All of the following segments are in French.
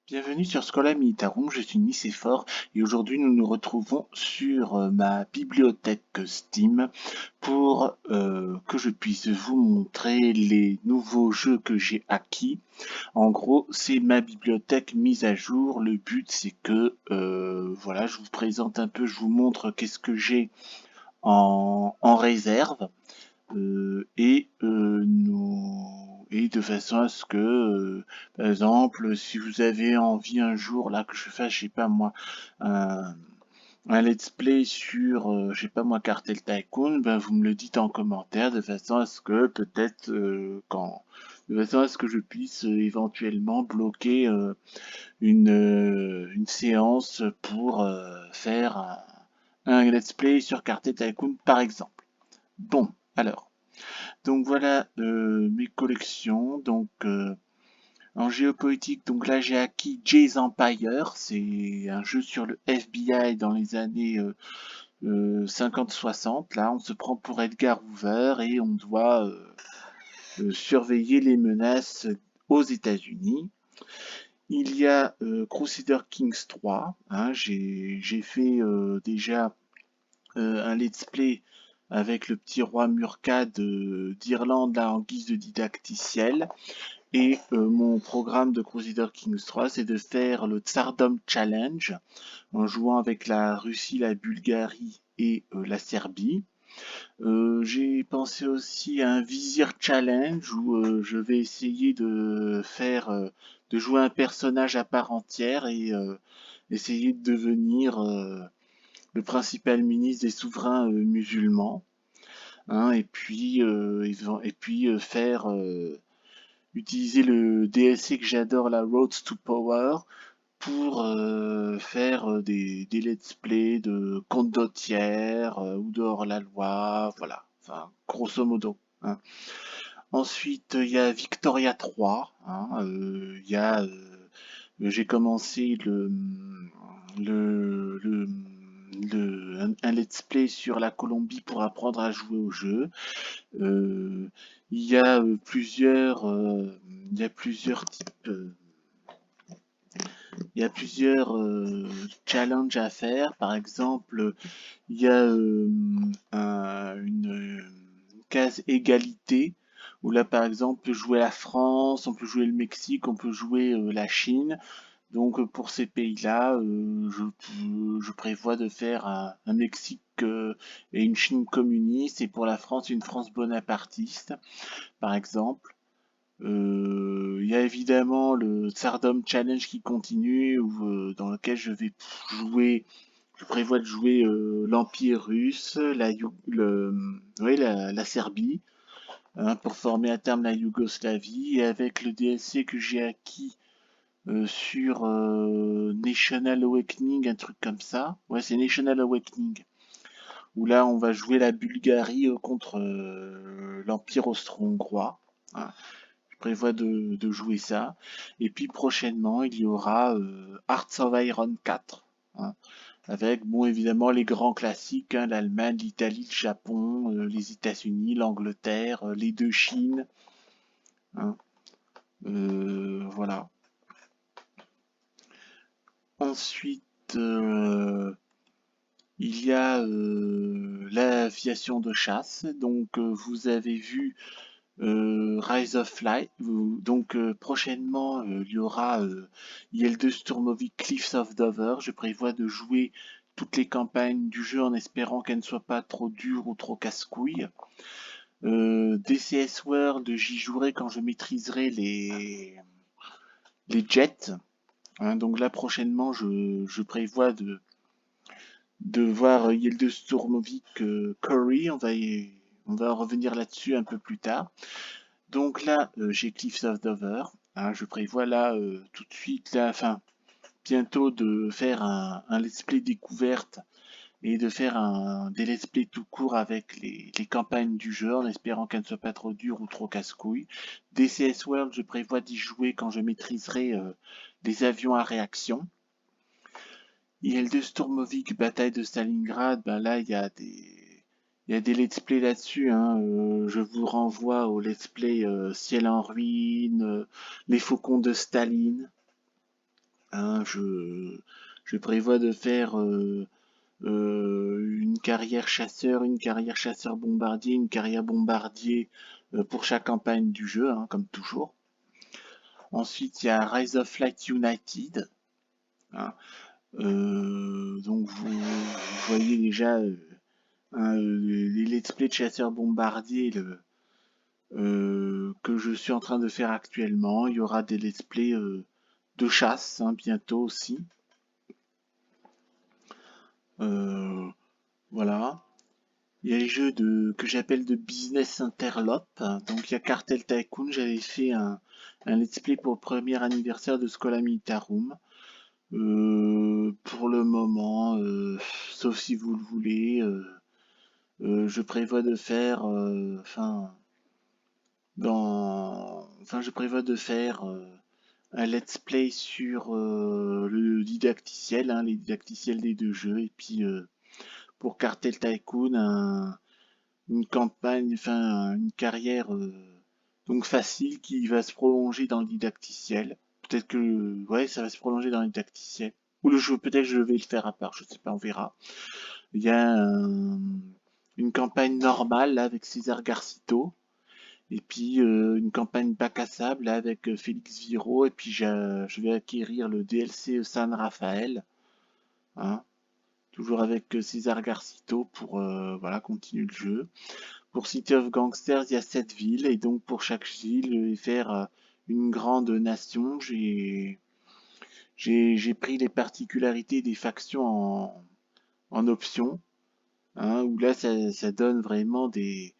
Bienvenue sur Schola Militarum, je suis Nicéphore et aujourd'hui nous nous retrouvons sur ma bibliothèque Steam pour que je puisse vous montrer les nouveaux jeux que j'ai acquis. En gros, c'est ma bibliothèque mise à jour. Le but c'est que voilà, je vous présente un peu, je vous montre qu'est-ce que j'ai en réserve et de façon à ce que, par exemple, si vous avez envie un jour là que je fasse, je sais pas moi, un, un let's play sur, je sais pas moi, Cartel Tycoon, ben vous me le dites en commentaire de façon à ce que peut-être de façon à ce que je puisse éventuellement bloquer une séance pour faire un let's play sur Cartel Tycoon par exemple. Bon, alors. Donc voilà mes collections. Donc en géopolitique, donc là j'ai acquis Jay's Empire. C'est un jeu sur le FBI dans les années 50-60. Là, on se prend pour Edgar Hoover et on doit surveiller les menaces aux États-Unis. Il y a Crusader Kings 3. Hein, j'ai fait déjà un let's play avec le petit roi Murkad d'Irlande là en guise de didacticiel. Et mon programme de Crusader Kings 3, c'est de faire le Tsardom Challenge en jouant avec la Russie, la Bulgarie et la Serbie. J'ai pensé aussi à un Vizir Challenge où je vais essayer de faire, de jouer un personnage à part entière et essayer de devenir le principal ministre des souverains musulmans. Hein, et puis faire utiliser le DLC que j'adore, la Road to Power, pour faire des let's play de Condottière ou de Hors-la-Loi, voilà, enfin, grosso modo. Hein. Ensuite, il y a Victoria 3, hein, j'ai commencé le, le, un let's play sur la Colombie pour apprendre à jouer au jeu. Euh, il y a plusieurs types, il y a plusieurs challenges à faire. Par exemple, il y a une case égalité où là, par exemple, on peut jouer la France, on peut jouer le Mexique, on peut jouer la Chine. Donc pour ces pays-là, je prévois de faire un Mexique et une Chine communiste, et pour la France, une France bonapartiste, par exemple. Il y a évidemment le Tsardom Challenge qui continue, dans lequel je prévois de jouer l'Empire russe, la Serbie, hein, pour former à terme la Yougoslavie, et avec le DLC que j'ai acquis sur National Awakening, un truc comme ça. Ouais, c'est National Awakening. Où là, on va jouer la Bulgarie contre l'Empire austro-hongrois. Hein. Je prévois de jouer ça. Et puis prochainement, il y aura Hearts of Iron 4. Hein, avec, bon, évidemment, les grands classiques, hein, l'Allemagne, l'Italie, le Japon, les États-Unis, l'Angleterre, les deux Chines. Hein, voilà. Ensuite, il y a l'aviation de chasse. Donc, vous avez vu Rise of Flight. Donc, prochainement, il y aura Yelder Sturmovik Cliffs of Dover. Je prévois de jouer toutes les campagnes du jeu en espérant qu'elles ne soient pas trop dures ou trop casse-couilles. DCS World, j'y jouerai quand je maîtriserai les jets. Hein. Donc là, prochainement, je prévois de voir Yildiz Curry. On va revenir là-dessus un peu plus tard. Donc là, j'ai Cliffs of Dover. Hein, je prévois là tout de suite, là, enfin, bientôt de faire un let's play découverte et de faire des let's play tout court avec les campagnes du jeu en espérant qu'elles ne soient pas trop dures ou trop casse-couilles. DCS World, je prévois d'y jouer quand je maîtriserai les avions à réaction. IL-2 Sturmovik, bataille de Stalingrad, ben là il y a des let's play là-dessus. Hein. Je vous renvoie au let's play Ciel en ruine, Les Faucons de Staline. Hein, je prévois de faire une carrière chasseur, une carrière chasseur-bombardier, une carrière bombardier pour chaque campagne du jeu, hein, comme toujours. Ensuite, il y a Rise of Light United. Hein. Donc vous voyez déjà les let's play de chasseur-bombardier que je suis en train de faire actuellement. Il y aura des let's play de chasse hein, bientôt aussi. Euh, voilà. Il y a les jeux que j'appelle de business interlope. Donc il y a Cartel Tycoon, j'avais fait un let's play pour le premier anniversaire de Schola Militarum. Pour le moment, sauf si vous le voulez, je prévois de faire, je prévois de faire un let's play sur le didacticiel, hein, les didacticiels des deux jeux, et puis pour Cartel Tycoon, une campagne, une carrière donc facile qui va se prolonger dans le didacticiel. Peut-être que ouais, ça va se prolonger dans le didacticiel. Ou le jeu, peut-être que je vais le faire à part, je sais pas, on verra. Il y a une campagne normale là, avec César Garcito. Et puis une campagne bac à sable là, avec Félix Viro. Et puis je vais acquérir le DLC San Rafael. Hein, toujours avec César Garcito pour voilà, continuer le jeu. Pour City of Gangsters, il y a 7 villes, et donc pour chaque ville, et faire une grande nation, j'ai pris les particularités des factions en option, hein, où là ça donne vraiment des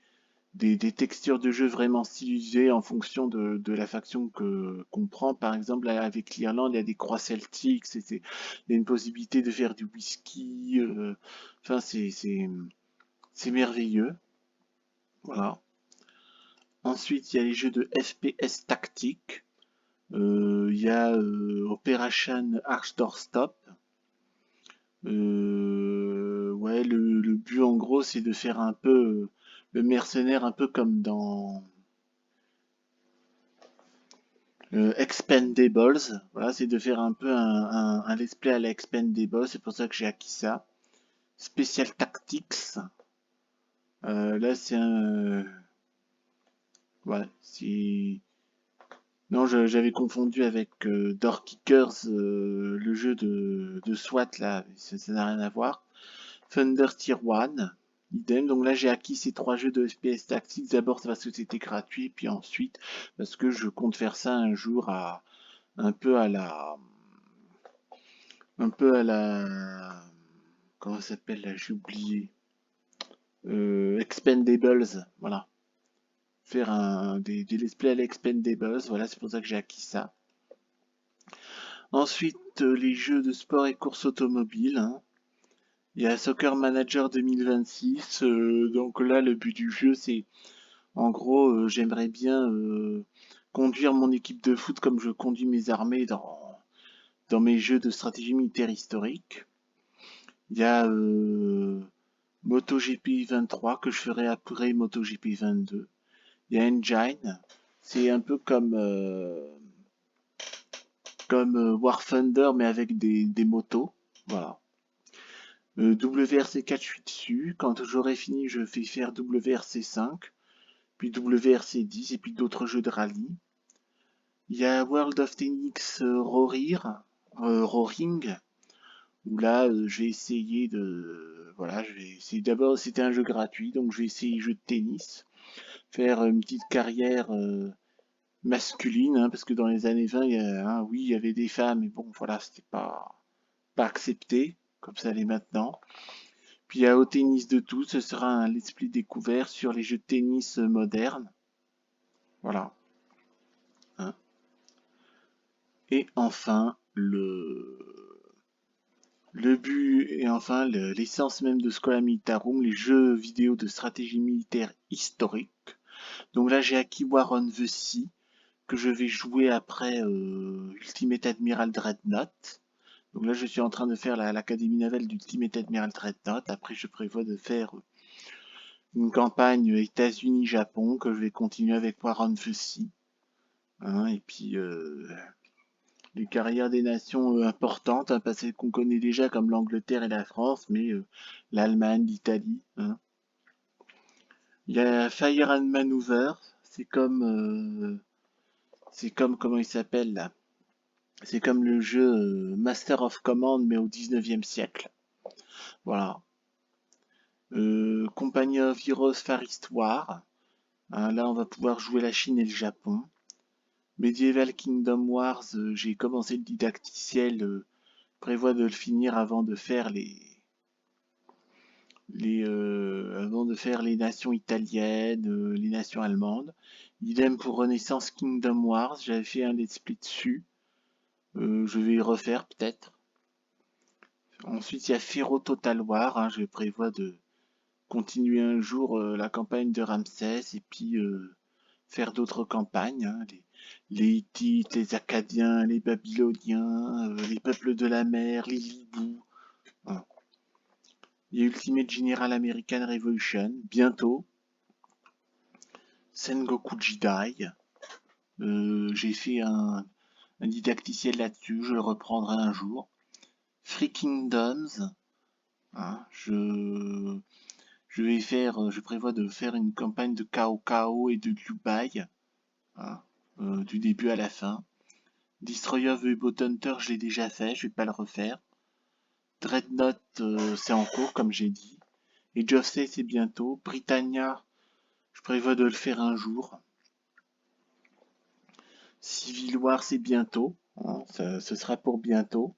textures de jeu vraiment stylisées en fonction de la faction qu'on prend. Par exemple, là, avec l'Irlande, il y a des croix celtiques, il y a une possibilité de faire du whisky, enfin c'est merveilleux. Voilà. Ensuite, il y a les jeux de FPS tactique. Il y a Operation Archdoorstop. Ouais, le but en gros, c'est de faire un peu le mercenaire, un peu comme dans Expendables. Voilà, c'est de faire un peu un let's play à la Expendables. C'est pour ça que j'ai acquis ça. Special Tactics. Là, c'est un. Ouais, c'est. Non, j'avais confondu avec Door Kickers, le jeu de SWAT là, ça n'a rien à voir. Thunder Tier 1, idem. Donc là, j'ai acquis ces trois jeux de FPS Tactics. D'abord parce que c'était gratuit, puis ensuite parce que je compte faire ça un jour un peu à la, un peu à la, comment ça s'appelle là, j'ai oublié. Expendables, voilà. Faire des let's play à l'Expendables, voilà, c'est pour ça que j'ai acquis ça. Ensuite, les jeux de sport et course automobile. Hein. Il y a Soccer Manager 2026. Donc là, le but du jeu, c'est en gros, j'aimerais bien conduire mon équipe de foot comme je conduis mes armées dans mes jeux de stratégie militaire historique. Il y a MotoGP 23 que je ferai après MotoGP 22. Il y a Engine. C'est un peu comme War Thunder mais avec des motos. Voilà. WRC 4, je suis dessus. Quand j'aurai fini, je vais faire WRC 5, puis WRC 10 et puis d'autres jeux de rallye. Il y a World of Tennis Roaring, où là, je vais essayer de... Voilà, je vais essayer... D'abord, c'était un jeu gratuit, donc je vais essayer le jeu de tennis, faire une petite carrière masculine, hein, parce que dans les années 20, oui, il y avait des femmes, mais bon, voilà, c'était pas accepté, comme ça l'est maintenant. Puis il y a Au tennis de tout, ce sera un let's play découvert sur les jeux de tennis modernes. Voilà. Hein. Et enfin, le but et enfin l'essence même de Schola Militarum, les jeux vidéo de stratégie militaire historique. Donc là, j'ai acquis War on the Sea, que je vais jouer après Ultimate Admiral Dreadnought. Donc là, je suis en train de faire l'académie navale d'Ultimate Admiral Dreadnought. Après, je prévois de faire une campagne États-Unis-Japon que je vais continuer avec War on the Sea. Hein, et puis les carrières des nations importantes, hein, parce qu'on connaît déjà comme l'Angleterre et la France, mais l'Allemagne, l'Italie. Hein. Il y a Fire and Maneuver, c'est comme comment il s'appelle là? C'est comme le jeu Master of Command, mais au 19e siècle. Voilà. Company of Heroes Far East War. Hein, là, on va pouvoir jouer la Chine et le Japon. Medieval Kingdom Wars, j'ai commencé le didacticiel, prévois de le finir avant de faire avant de faire les nations italiennes, les nations allemandes. Idem pour Renaissance Kingdom Wars, j'avais fait un let's play dessus. Je vais y refaire peut-être. Ensuite, il y a Pharaoh Total War, hein, je prévois de continuer un jour la campagne de Ramsès et puis faire d'autres campagnes, hein, les Hittites, les Acadiens, les Babyloniens, les peuples de la mer, les Hiboux. Hein. Il y a Ultimate General American Revolution, bientôt. Sengoku Jidai. J'ai fait un didacticiel là-dessus, je le reprendrai un jour. Free Kingdoms. Hein, je prévois de faire une campagne de Cao Cao et de Dubai, hein, du début à la fin. Destroyer the U-Boat Hunter, je l'ai déjà fait, je vais pas le refaire. Dreadnought, c'est en cours, comme j'ai dit. Et Age of Say, c'est bientôt. Britannia, je prévois de le faire un jour. Civil War, c'est bientôt. Hein, ce sera pour bientôt.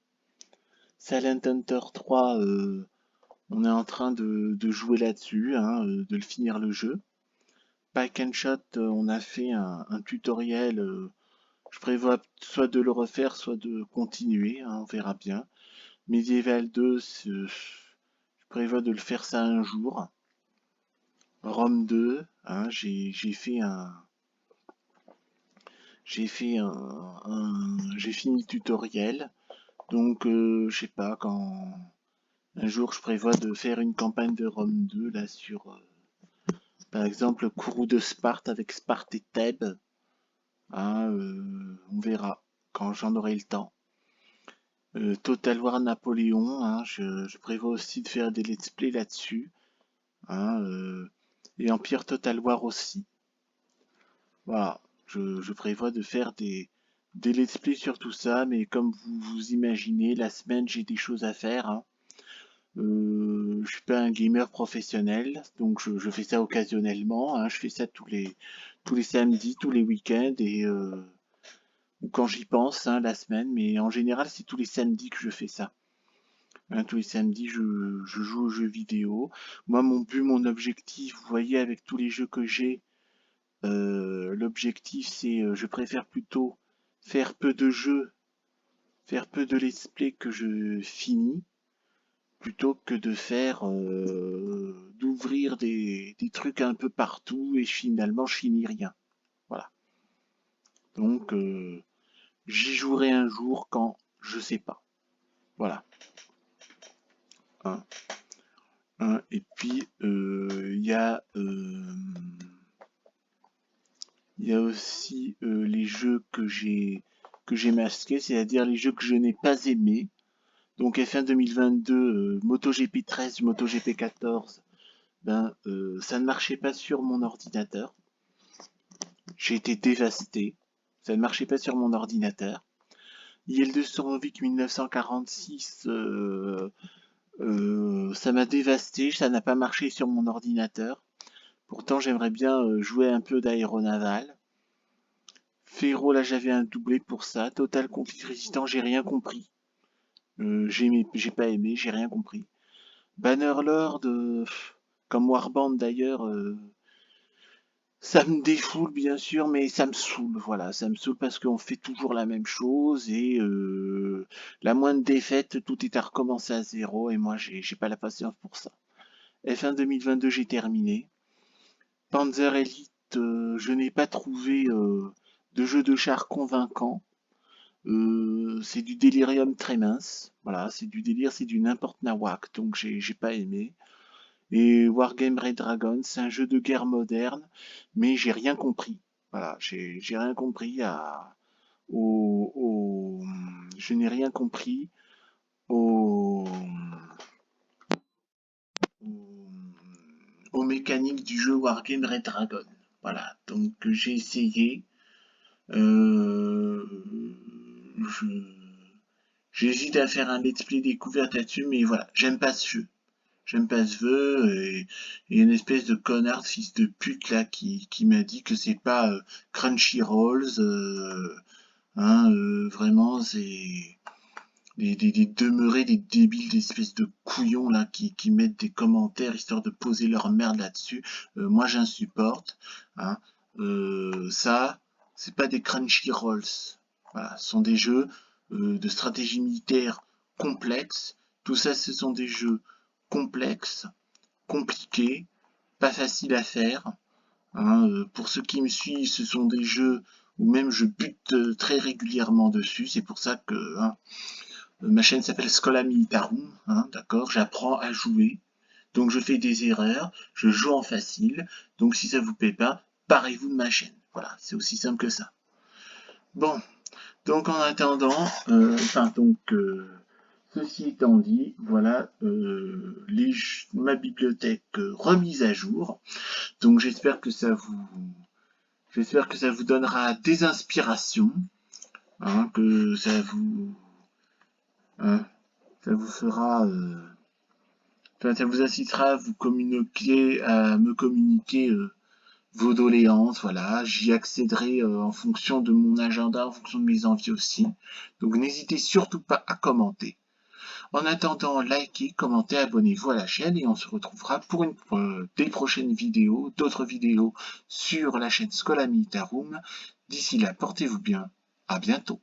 Silent Hunter 3, on est en train de jouer là-dessus, hein, de le finir le jeu. Pack and Shot, on a fait un tutoriel. Je prévois soit de le refaire, soit de continuer, hein, on verra bien. Medieval 2, je prévois de le faire ça un jour. Rome 2, hein, j'ai fini le tutoriel. Donc, je sais pas, quand un jour je prévois de faire une campagne de Rome 2, là, sur, par exemple, Kourou de Sparte avec Sparte et Thèbes. Hein, on verra quand j'en aurai le temps. Total War Napoléon, hein, je prévois aussi de faire des let's play là-dessus. Hein, et Empire Total War aussi. Voilà, je prévois de faire des let's play sur tout ça, mais comme vous imaginez, la semaine j'ai des choses à faire. Hein. Je suis pas un gamer professionnel, donc je fais ça occasionnellement. Hein. Je fais ça tous les samedis, tous les week-ends et ou quand j'y pense, hein, la semaine. Mais en général, c'est tous les samedis que je fais ça. Hein, tous les samedis, je joue aux jeux vidéo. Moi, mon but, mon objectif, vous voyez, avec tous les jeux que j'ai, l'objectif, c'est, je préfère plutôt faire peu de jeux, faire peu de let's play que je finis, plutôt que de faire, d'ouvrir des trucs un peu partout et finalement je finis rien. Voilà. Donc, j'y jouerai un jour quand je sais pas. Voilà. Hein. Hein. Et puis, il y a aussi les jeux que j'ai masqués, c'est-à-dire les jeux que je n'ai pas aimés. Donc F1 2022, MotoGP 13, MotoGP 14, ben ça ne marchait pas sur mon ordinateur. J'ai été dévasté. Ça ne marchait pas sur mon ordinateur. IL-200 1946, ça m'a dévasté. Ça n'a pas marché sur mon ordinateur. Pourtant, j'aimerais bien jouer un peu d'aéronaval. Féro, là, j'avais un doublé pour ça. Total Conflict Résistant, j'ai rien compris. J'ai pas aimé, j'ai rien compris. Bannerlord, comme Warband d'ailleurs, ça me défoule bien sûr, mais ça me saoule, voilà, ça me saoule parce qu'on fait toujours la même chose et la moindre défaite, tout est à recommencer à zéro et moi j'ai pas la patience pour ça. F1 2022, j'ai terminé. Panzer Elite, je n'ai pas trouvé de jeu de char convaincant. C'est du délirium très mince, voilà, c'est du délire, c'est du n'importe nawak, donc j'ai pas aimé. Et Wargame Red Dragon, c'est un jeu de guerre moderne, mais j'ai rien compris. Voilà, j'ai rien compris je n'ai rien compris aux, aux mécaniques du jeu Wargame Red Dragon. Voilà, donc j'ai essayé. Euh, J'hésite à faire un let's play découverte là-dessus, mais voilà, j'aime pas ce jeu. J'aime pas ce jeu, et une espèce de connard fils de pute là qui m'a dit que c'est pas Crunchyrolls, vraiment c'est des demeurés, des débiles, des espèces de couillons là qui mettent des commentaires histoire de poser leur merde là-dessus. Moi j'insupporte. Hein. Ça, c'est pas des Crunchyrolls. Voilà, ce sont des jeux de stratégie militaire complexes. Tout ça, ce sont des jeux complexes, compliqués, pas faciles à faire. Hein. Pour ceux qui me suivent, ce sont des jeux où même je bute très régulièrement dessus. C'est pour ça que ma chaîne s'appelle Schola Militarum, hein, d'accord. J'apprends à jouer, donc je fais des erreurs, je joue en facile. Donc si ça vous plaît pas, barrez-vous de ma chaîne. Voilà, c'est aussi simple que ça. Bon, donc en attendant, ceci étant dit, voilà ma bibliothèque remise à jour. Donc j'espère que ça vous donnera des inspirations, hein, que ça vous hein, ça vous fera ça vous incitera à me communiquer vos doléances, voilà. J'y accéderai en fonction de mon agenda, en fonction de mes envies aussi. Donc n'hésitez surtout pas à commenter. En attendant, likez, commentez, abonnez-vous à la chaîne et on se retrouvera pour des prochaines vidéos, d'autres vidéos sur la chaîne Schola Militarum. D'ici là, portez-vous bien. À bientôt.